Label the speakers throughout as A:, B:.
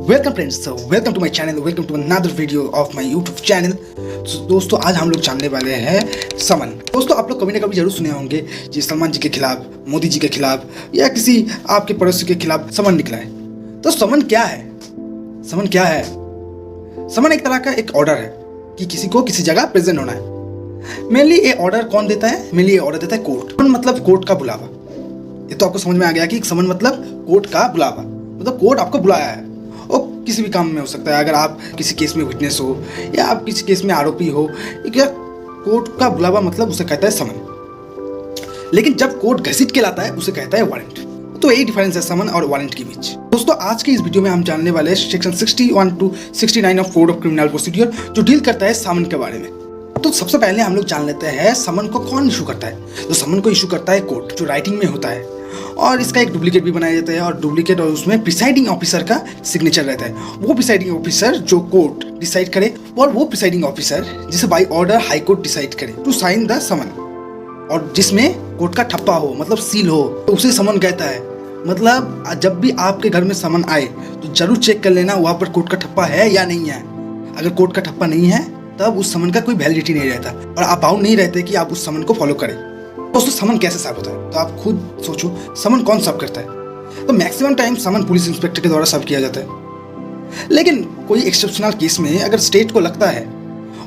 A: Welcome friends, welcome to my channel, welcome to another video of my YouTube channel. दोस्तों आज हम लोग जानने वाले हैं समन। दोस्तों आप लोग कभी ना कभी जरूर सुने होंगे कि सलमान जी के खिलाफ, मोदी जी के खिलाफ या किसी आपके पड़ोसी के खिलाफ समन निकला है। तो समन क्या है? समन क्या है? समन एक तरह का एक ऑर्डर है कि किसी को किसी जगह प्रेजेंट होना है। मेनली ये ऑर्डर कौन देता है? मेनली ये ऑर्डर देता है कोर्ट। मतलब कोर्ट का बुलावा। ये तो आपको समझ में आ गया कि समन मतलब कोर्ट का बुलावा, मतलब कोर्ट आपको बुलाया है। और किसी भी काम में हो सकता है, अगर आप किसी केस में विटनेस हो या आप किसी केस में आरोपी हो, या कोर्ट का बुलावा मतलब उसे कहता है समन। लेकिन जब कोर्ट घसीट के लाता है उसे कहता है वारंट। तो यही डिफरेंस है समन और वारंट के बीच। दोस्तों आज के इस वीडियो में हम जानने वाले हैं section 61 to 69 of code of criminal procedure, जो डील करता है समन के बारे में। तो सबसे पहले हम लोग जान लेते हैं समन को कौन इशू करता है। तो समन को इशू करता है कोर्ट, जो राइटिंग में होता है, और इसका एक डुप्लीकेट भी बनाया जाता है। और डुप्लीकेट और उसमें प्रिसाइडिंग ऑफिसर का सिग्नेचर रहता है। वो प्रिसाइडिंग ऑफिसर जो कोर्ट डिसाइड करे, और वो प्रिसाइडिंग ऑफिसर जिसे by order high court decide करे टू साइन द समन, और जिसमें कोर्ट का ठप्पा हो, मतलब सील हो, तो उसे समन कहता है। मतलब जब भी आपके घर में समन आए तो जरूर चेक कर लेना वहां पर कोर्ट का ठप्पा है या नहीं है। अगर कोर्ट का ठप्पा नहीं है तब उस समन का कोई वैलिडिटी नहीं रहता, और आप बाउंड नहीं रहते कि आप उस समन को फॉलो करें। दोस्तों समन कैसे सर्व होता है? तो आप खुद सोचो, समन कौन सर्व करता है? तो मैक्सिमम टाइम समन पुलिस इंस्पेक्टर के द्वारा सर्व किया जाता है। लेकिन कोई एक्सेप्शनल केस में अगर स्टेट को लगता है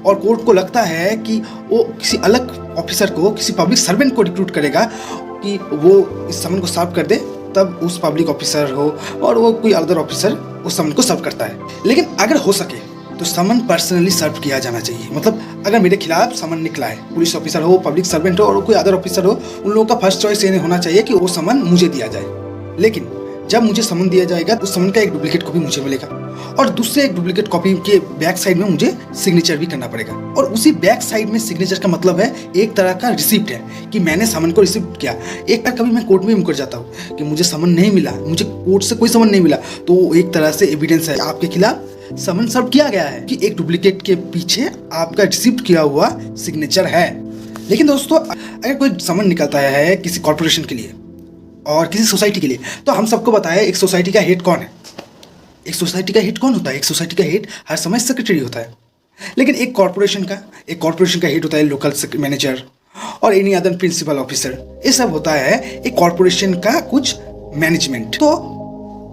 A: और कोर्ट को लगता है कि वो किसी अलग ऑफिसर को, किसी पब्लिक सर्वेंट को रिक्रूट करेगा कि वो इस समन को सर्व कर दे, तब उस पब्लिक ऑफिसर हो और वो कोई अदर ऑफिसर उस समन को सर्व करता है। लेकिन अगर हो सके तो समन पर्सनली सर्व किया जाना चाहिए। मतलब अगर मेरे खिलाफ समन निकला है, पुलिस ऑफिसर हो, पब्लिक सर्वेंट हो और कोई अदर ऑफिसर हो, उन लोगों का फर्स्ट चॉइस ये होना चाहिए कि वो समन मुझे दिया जाए। लेकिन जब मुझे समन दिया जाएगा तो समन का एक डुप्लीकेट कॉपी मुझे मिलेगा, और दूसरे एक डुप्लीकेट कॉपी के बैक साइड में मुझे सिग्नेचर भी करना पड़ेगा। और उसी बैक साइड में सिग्नेचर का मतलब है एक तरह का रिसिप्ट है कि मैंने समन को रिसीव किया। एक बार कभी मैं कोर्ट में मुकर जाता हूँ कि मुझे समन नहीं मिला, मुझे कोर्ट से कोई समन नहीं मिला, तो एक तरह से एविडेंस है आपके खिलाफ समन सर्व किया गया है कि एक डुप्लीकेट के पीछे आपका रिसीप्ट किया हुआ सिग्नेचर है। लेकिन दोस्तों अगर कोई समन निकलता है किसी कॉर्पोरेशन के लिए और किसी सोसाइटी के लिए, तो हम सबको बताया एक सोसाइटी का हेड कौन है। एक सोसाइटी का हेड कौन होता है? एक सोसाइटी का हेड हर समय सेक्रेटरी होता है। लेकिन एक कॉर्पोरेशन का हेड होता है लोकल मैनेजर और एनी अदर प्रिंसिपल ऑफिसर। ये सब होता है एक कॉर्पोरेशन का कुछ मैनेजमेंट। तो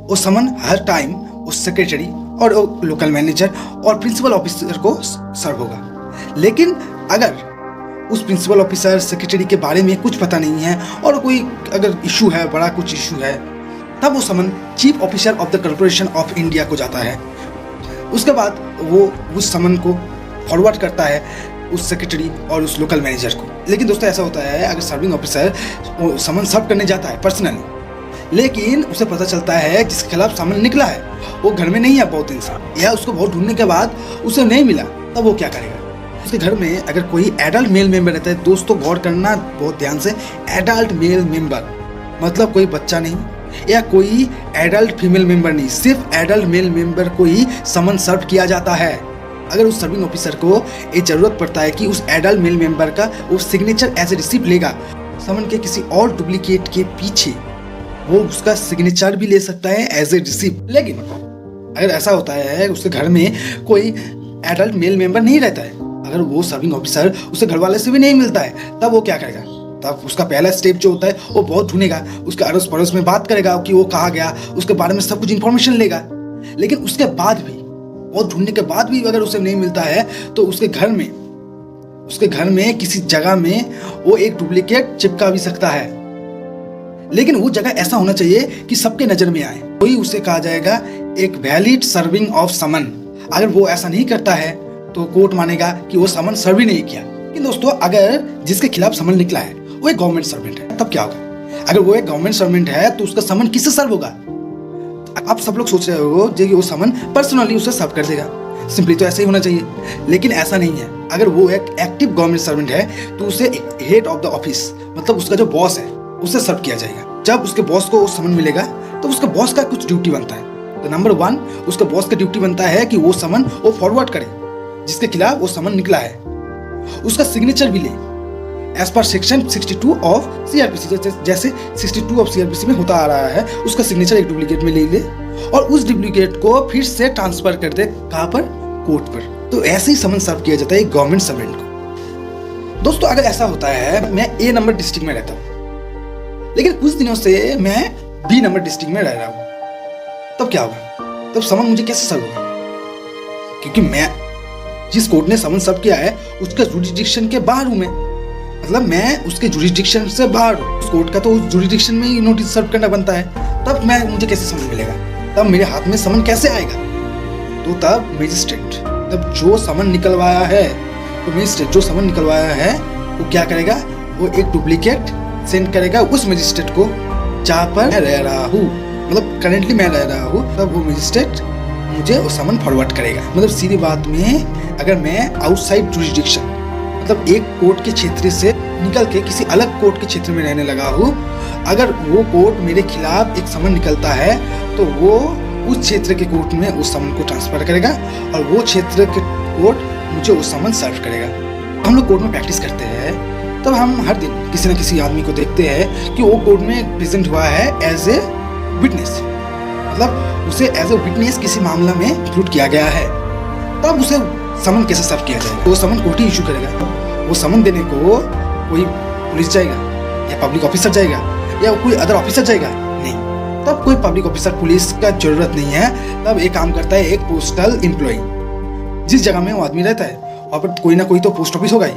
A: वो समन हर टाइम उस सेक्रेटरी और लोकल मैनेजर और प्रिंसिपल ऑफिसर को सर्व होगा। लेकिन अगर उस प्रिंसिपल ऑफिसर सेक्रेटरी के बारे में कुछ पता नहीं है और कोई अगर इशू है, बड़ा कुछ इशू है, तब वो summon chief officer of the corporation of India को जाता है। उसके बाद वो उस समन को फॉरवर्ड करता है उस सेक्रेटरी और उस लोकल मैनेजर को। लेकिन दोस्तों ऐसा होता है अगर सर्विंग ऑफिसर समन सर्व करने जाता है पर्सनली, लेकिन उसे पता चलता है जिसके खिलाफ समन निकला है वो घर में नहीं है बहुत दिन से, या उसको बहुत ढूंढने के बाद उसे नहीं मिला, तब वो क्या करेगा? उसके घर में अगर कोई एडल्ट मेल मेंबर रहता है, दोस्तों गौर करना बहुत ध्यान से, एडल्ट मेल मेंबर मतलब कोई बच्चा नहीं या कोई एडल्ट फीमेल मेंबर नहीं, सिर्फ एडल्ट मेल मेंबर को ही समन सर्व किया जाता है। अगर उस सर्विंग ऑफिसर को ये जरूरत पड़ता है कि उस एडल्ट मेल मेंबर का वो सिग्नेचर एज ए रिसिप्ट लेगा समन के किसी और डुप्लीकेट के पीछे, वो उसका सिग्नेचर भी ले सकता है एज ए रिसिप्ट। लेकिन अगर ऐसा होता है उसके घर में कोई एडल्ट मेल मेंबर नहीं रहता है, अगर वो सर्विंग ऑफिसर उसे घर वाले से भी नहीं मिलता है, तब वो क्या करेगा? तब उसका पहला स्टेप जो होता है वो बहुत ढूंढेगा, उसके अड़ोस पड़ोस में बात करेगा कि वो कहाँ गया, उसके बारे में सब कुछ इन्फॉर्मेशन लेगा। लेकिन उसके बाद भी, बहुत ढूंढने के बाद भी अगर उसे नहीं मिलता है, तो उसके घर में किसी जगह में वो एक डुप्लीकेट चिपका भी सकता है। लेकिन वो जगह ऐसा होना चाहिए कि सबके नजर में आए, कोई उसे कहा जाएगा एक वैलिड सर्विंग ऑफ समन। अगर वो ऐसा नहीं करता है तो कोर्ट मानेगा कि वो समन सर्व ही नहीं किया। लेकिन दोस्तों अगर जिसके खिलाफ समन निकला है वो एक गवर्नमेंट सर्वेंट है, तब क्या होगा? अगर वो एक गवर्नमेंट सर्वेंट है तो उसका समन किससे सर्व होगा? आप सब लोग सोच रहे हो कि वो समन पर्सनली उसे सर्व कर देगा, सिंपली तो ऐसे ही होना चाहिए। लेकिन ऐसा नहीं है। अगर वो एक एक्टिव गवर्नमेंट सर्वेंट है तो उसे हेड ऑफ द ऑफिस, मतलब उसका जो बॉस है, उसे सर्व किया जाएगा। जब उसके बॉस को समन मिलेगा तो उसके बॉस का कुछ ड्यूटी बनता है। तो नंबर 1 उसके बॉस का ड्यूटी बनता है कि वो समन वो फॉरवर्ड करे जिसके खिलाफ वो समन निकला है, उसका सिग्नेचर भी ले as per section 62 of CrPC. जैसे 62 ऑफ सीआरपीसी में होता आ रहा है, उसका सिग्नेचर एक डुप्लीकेट में ले और उस डुप्लीकेट को फिर से ट्रांसफर कर दे कहाँ पर, कोर्ट पर। तो ऐसे ही समन सर्व किया जाता है गवर्नमेंट सर्वेंट को। दोस्तों अगर ऐसा होता है, मैं ए नंबर डिस्ट्रिक्ट में रहता हूँ लेकिन कुछ दिनों से मैं बी नंबर डिस्ट्रिक्ट में रह रहा हूँ, तब क्या होगा? तब समन मुझे कैसे सर्व होगा? क्योंकि मैं जिस कोर्ट ने समन सर्व किया है उसका जुरिडिक्शन के बाहर हूँ, मतलब मैं उसके जुरिडिक्शन से बाहर हूँ। उस कोर्ट का तो उस जुरिडिक्शन में ही नोटिस सर्व करना बनता है, तब मुझे कैसे समन मिलेगा? तब मेरे हाथ में समन कैसे आएगा? तो तब मजिस्ट्रेट, तब जो समन निकलवाया है, तो मजिस्ट्रेट जो समन निकलवाया है वो क्या करेगा? वो एक डुप्लीकेट सेंड करेगा उस मजिस्ट्रेट को जहाँ पर मैं रह रहा हूँ, मतलब करेंटली मैं रह रहा हूँ। तब वो मजिस्ट्रेट मुझे वो समन फॉरवर्ड करेगा। मतलब सीधी बात में, अगर मैं आउटसाइड जुरिडिक्शन, मतलब एक कोर्ट के क्षेत्र से निकल के किसी अलग कोर्ट के क्षेत्र में रहने लगा हूँ, अगर वो कोर्ट मेरे खिलाफ एक समन निकलता है तो वो उस क्षेत्र के कोर्ट में उस समन को ट्रांसफर करेगा और वो क्षेत्र के कोर्ट मुझे उस समन सर्व करेगा। हम लोग कोर्ट में प्रैक्टिस करते हैं, तब हम हर दिन किसी न किसी आदमी को देखते हैं कि वो कोर्ट में प्रेजेंट हुआ है एज ए विटनेस, मतलब उसे एज ए विटनेस किसी मामला में इंक्लूड किया गया है। तब उसे समन कैसे सर्व किया जाएगा? वो समन कोर्ट ही इशू करेगा। वो समन देने को कोई पुलिस जाएगा या पब्लिक ऑफिसर जाएगा या कोई अदर ऑफिसर जाएगा? नहीं, तब कोई पब्लिक ऑफिसर पुलिस का जरूरत नहीं है। तब एक काम करता है एक पोस्टल एम्प्लॉय, जिस जगह में वो आदमी रहता है वहाँ पर कोई ना कोई तो पोस्ट ऑफिस होगा ही।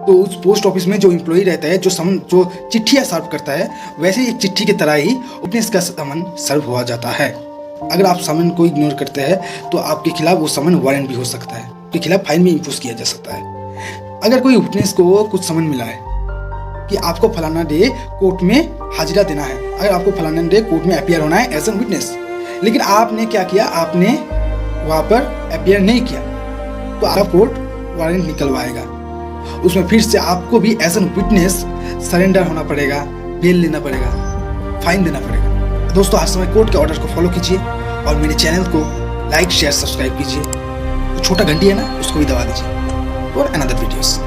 A: तो उस पोस्ट ऑफिस में जो एम्प्लॉय रहता है, जो चिट्ठियाँ सर्व करता है, वैसे ही एक चिट्ठी की तरह ही विटनेस का समन सर्व हुआ जाता है। अगर आप समन को इग्नोर करते हैं तो आपके खिलाफ वो समन वारंट भी हो सकता है, आपके खिलाफ फाइन भी इम्पोज किया जा सकता है। अगर कोई विटनेस को कुछ समन मिला है कि आपको फलाना डे कोर्ट में हाजिरा देना है, अगर आपको फलाना डे कोर्ट में अपीयर होना है एज एन विटनेस, लेकिन आपने क्या किया, आपने वहाँ पर अपीयर नहीं किया, तो आपका कोर्ट वारंट निकलवाएगा। उसमें फिर से आपको भी एज एन विटनेस सरेंडर होना पड़ेगा, बेल लेना पड़ेगा, फाइन देना पड़ेगा। दोस्तों हर समय कोर्ट के ऑर्डर को फॉलो कीजिए और मेरे चैनल को लाइक शेयर सब्सक्राइब कीजिए। तो छोटा घंटी है ना, उसको भी दबा दीजिए। और अनदर वीडियोस।